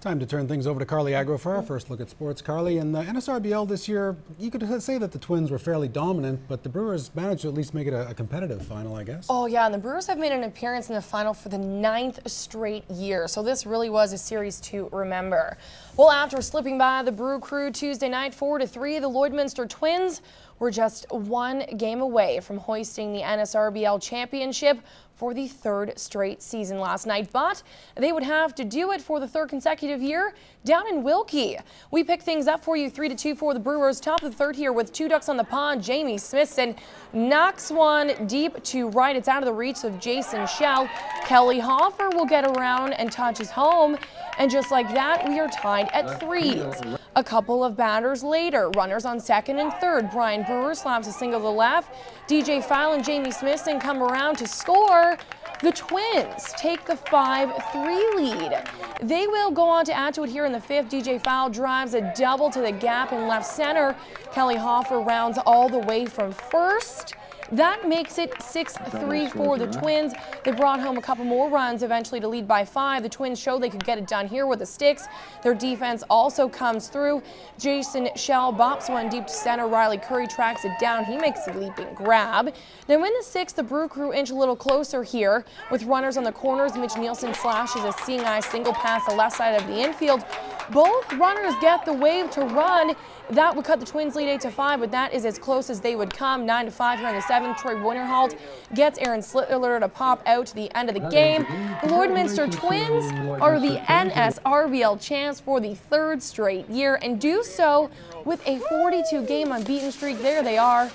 Time to turn things over to Carly Agro for our first look at sports. Carly, in the NSRBL this year, you could say that the Twins were fairly dominant, but the Brewers managed to at least make it a competitive final, I guess. Oh yeah, and the Brewers have made an appearance in the final for the 9th straight year, so this really was a series to remember. Well, after slipping by the Brew Crew Tuesday night 4-3, the Lloydminster Twins were just one game away from hoisting the NSRBL championship for the 3rd straight season last night, but they would have to do it for the 3rd consecutive year down in Wilkie. We picked things up for you 3-2 for the Brewers. Top of the 3rd here with 2 ducks on the pond. Jamie Smithson knocks one deep to right. It's out of the reach of Jason Schell. Kelly Hoffer will get around and touches home. And just like that, we are tied at 3s. A couple of batters later, runners on 2nd and 3rd. Brian Brewer slaps a single to the left. DJ Fowle and Jamie Smithson come around to score. The Twins take the 5-3 lead. They will go on to add to it here in the 5th. DJ Fowle drives a double to the gap in left center. Kelly Hoffer rounds all the way from first. That makes it 6-3 for the Twins. They brought home a couple more runs eventually to lead by 5. The Twins showed they could get it done here with the sticks. Their defense also comes through. Jason Schell bops one deep to center. Riley Curry tracks it down. He makes a leaping grab. Now in the 6th, the Brew Crew inch a little closer here with runners on the corners. Mitch Nielsen slashes a seeing eye single past the left side of the infield. Both runners get the wave to run. That would cut the Twins lead 8-5, but that is as close as they would come. 9-5 here in the 7th. Troy Winterholt gets Aaron Slittler to pop out to the end of the game. The Lloydminster Twins are the NSRBL champs for the 3rd straight year and do so with a 42-game unbeaten streak. There they are,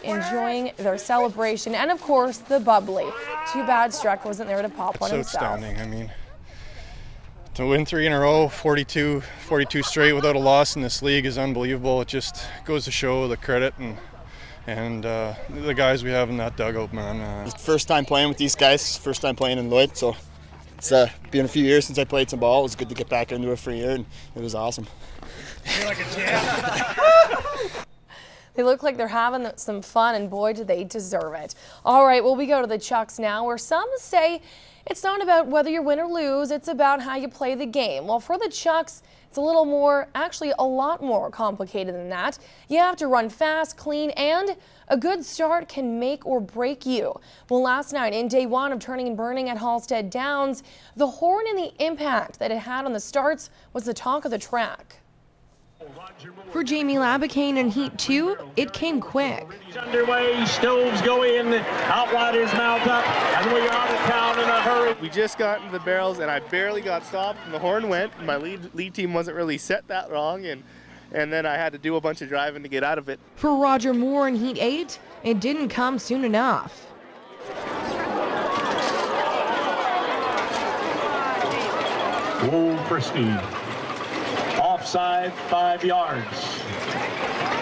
enjoying their celebration. And of course, the bubbly. Too bad Strecks wasn't there to pop one himself. So astounding. I mean, to win 3 in a row, 42 straight without a loss in this league is unbelievable. It just goes to show the credit and the guys we have in that dugout, man. First time playing with these guys, first time playing in Lloyd, so it's been a few years since I played some ball. It was good to get back into it for a year, and it was awesome. You're like a champ. They look like they're having some fun, and boy, do they deserve it. All right, well, we go to the Chucks now, where some say it's not about whether you win or lose, it's about how you play the game. Well, for the Chucks, it's a little more, actually a lot more complicated than that. You have to run fast, clean, and a good start can make or break you. Well, last night in day 1 of turning and burning at Halstead Downs, the horn and the impact that it had on the starts was the talk of the track. For Jamie Labicane in Heat 2, it came quick. He's underway, stoves go in, outriders mount up, and we are out of town in a hurry. We just got into the barrels, and I barely got stopped, and the horn went. And my lead team wasn't really set that wrong, and then I had to do a bunch of driving to get out of it. For Roger Moore in Heat 8, it didn't come soon enough. Whoa for speed. Offside, 5 yards.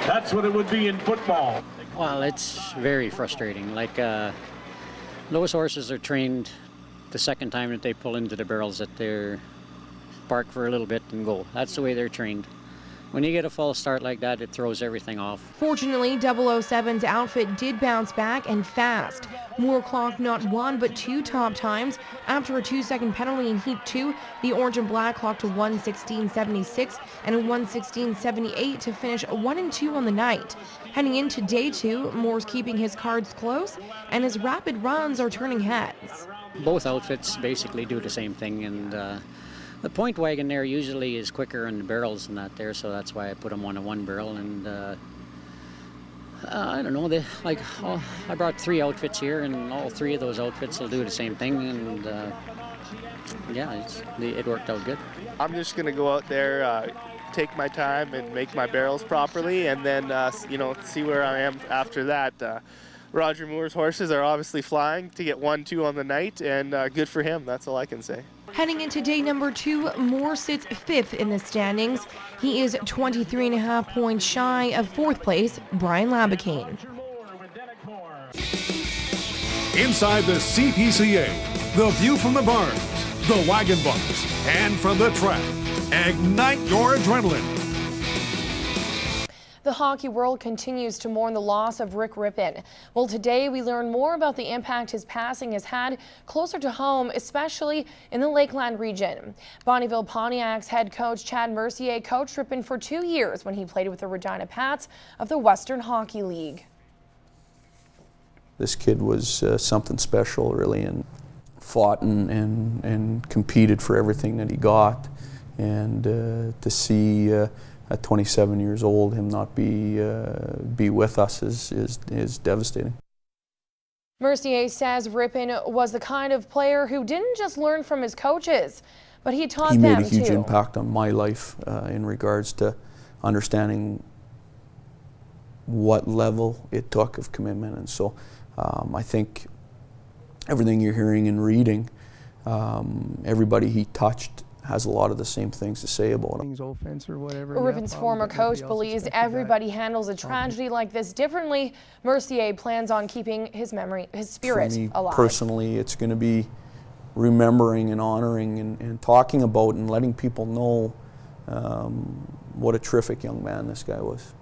That's what it would be in football. Well, it's very frustrating. Like those horses are trained the second time that they pull into the barrels that they're park for a little bit and go. That's the way they're trained. When you get a false start like that, it throws everything off. Fortunately, 007's outfit did bounce back and fast. Moore clocked not 1 but 2 top times. After a 2-second penalty in Heat 2, the orange and black clocked to 1:16.76 and a 1:16.78 to finish 1-2 on the night. Heading into day 2, Moore's keeping his cards close, and his rapid runs are turning heads. Both outfits basically do the same thing, and the point wagon there usually is quicker in the barrels than that there, so that's why I put them on a 1 barrel. And I don't know, I brought 3 outfits here, and all 3 of those outfits will do the same thing, and yeah, it worked out good. I'm just going to go out there, take my time and make my barrels properly, and then see where I am after that. Roger Moore's horses are obviously flying to get 1-2 on the night, and good for him. That's all I can say. Heading into day number 2, Moore sits 5th in the standings. He is 23.5 points shy of 4th place, Brian Labicane. Inside the CPCA, the view from the barns, the wagon bumps, and from the track. Ignite your adrenaline. the hockey world continues to mourn the loss of Rick Rypien. Well, today we learn more about the impact his passing has had closer to home, especially in the Lakeland region. Bonnyville Pontiac's head coach Chad Mercier coached Rypien for 2 years when he played with the Regina Pats of the Western Hockey League. This kid was something special, really, and fought and competed for everything that he got. And to see at 27 years old him not be with us is devastating. Mercier says Rypien was the kind of player who didn't just learn from his coaches, but he taught them too. He made a huge impact on my life in regards to understanding what level it took of commitment. And so I think everything you're hearing and reading, everybody he touched has a lot of the same things to say about him. Rypien's former coach believes everybody handles a tragedy like this differently. Mercier plans on keeping his memory, his spirit For me, alive. personally, it's going to be remembering and honoring and talking about and letting people know what a terrific young man this guy was.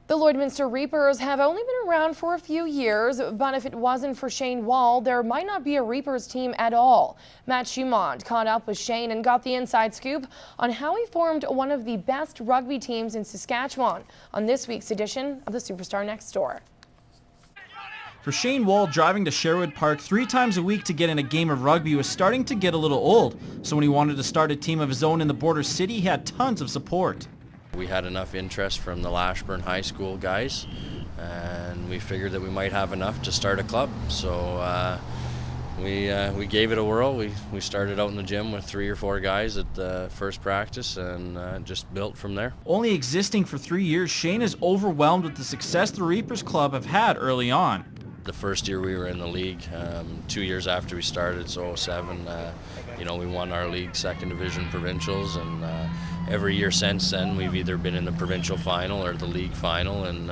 The Lloydminster Reapers have only been around for a few years, but if it wasn't for Shaine Wald, there might not be a Reapers team at all. Matt Shumont caught up with Shaine and got the inside scoop on how he formed one of the best rugby teams in Saskatchewan on this week's edition of the Superstar Next Door. For Shaine Wald, driving to Sherwood Park 3 times a week to get in a game of rugby was starting to get a little old. So when he wanted to start a team of his own in the border city, he had tons of support. We had enough interest from the Lashburn High School guys, and we figured that we might have enough to start a club. So we gave it a whirl. We started out in the gym with 3 or 4 guys at the first practice and just built from there. Only existing for 3 years, Shaine is overwhelmed with the success the Reapers Club have had early on. The first year we were in the league, 2 years after we started, so 07, we won our league second division provincials, and every year since then we've either been in the provincial final or the league final, and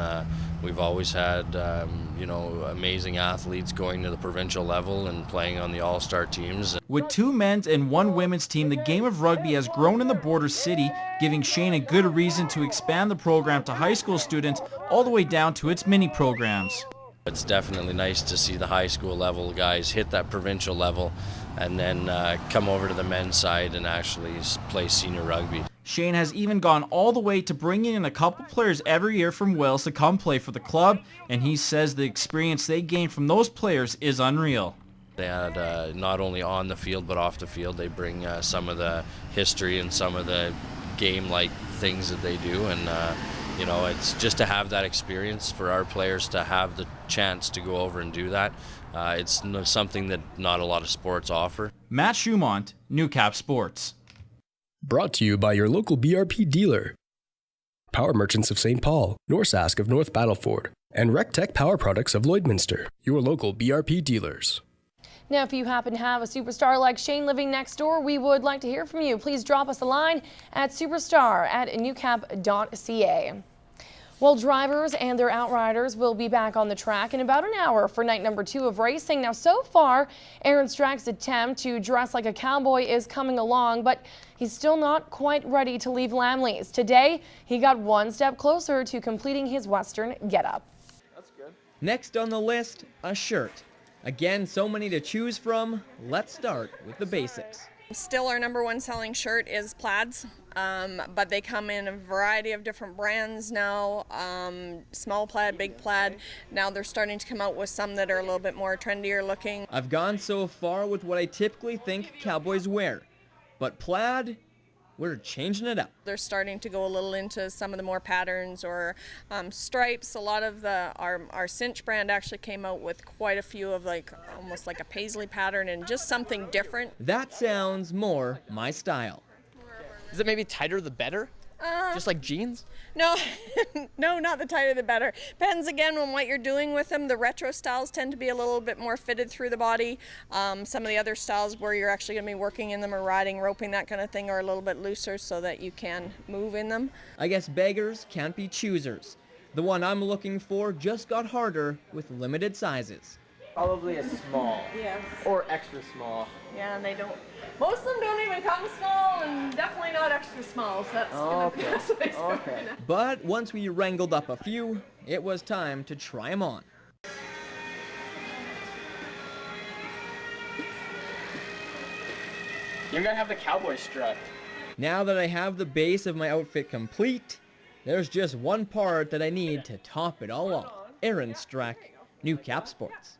we've always had amazing athletes going to the provincial level and playing on the all-star teams. With 2 men's and 1 women's team, the game of rugby has grown in the border city, giving Shaine a good reason to expand the program to high school students all the way down to its mini programs. It's definitely nice to see the high school level guys hit that provincial level and then come over to the men's side and actually play senior rugby. Shaine has even gone all the way to bringing in a couple players every year from Wales to come play for the club, and he says the experience they gain from those players is unreal. They had not only on the field but off the field, they bring some of the history and some of the game-like things that they do, and it's just to have that experience for our players to have the chance to go over and do that. It's something that not a lot of sports offer. Matt Shumont, Newcap Sports. Brought to you by your local BRP dealer. Power Merchants of St. Paul, Norsask of North Battleford, and RecTech Power Products of Lloydminster, your local BRP dealers. Now, if you happen to have a superstar like Shaine living next door, we would like to hear from you. Please drop us a line at superstar@newcap.ca. Well, drivers and their outriders will be back on the track in about an hour for night number 2 of racing. Now, so far, Aaron Strecks' attempt to dress like a cowboy is coming along, but he's still not quite ready to leave Lammle's. Today, he got one step closer to completing his Western getup. That's good. Next on the list, a shirt. Again, so many to choose from. Let's start with the basics. Still our #1 selling shirt is plaids, but they come in a variety of different brands now, small plaid, big plaid. Now they're starting to come out with some that are a little bit more trendier looking. I've gone so far with what I typically think cowboys wear, but plaid, we're changing it up. They're starting to go a little into some of the more patterns or stripes. A lot of our cinch brand actually came out with quite a few of almost like a paisley pattern and just something different. That sounds more my style. Is it maybe tighter the better? Just like jeans? No, no, not the tighter the better. Depends again on what you're doing with them. The retro styles tend to be a little bit more fitted through the body. Some of the other styles where you're actually going to be working in them or riding, roping, that kind of thing are a little bit looser so that you can move in them. I guess beggars can't be choosers. The one I'm looking for just got harder with limited sizes. Probably a small. Yes. Or extra small. Yeah, and most of them don't even come small and definitely not extra small. smalls. That's gonna be the best way to start. But once we wrangled up a few, it was time to try them on. You're gonna have the cowboy strut. Now that I have the base of my outfit complete, there's just one part that I need to top it all off. Aaron Streck, New Cap Sports.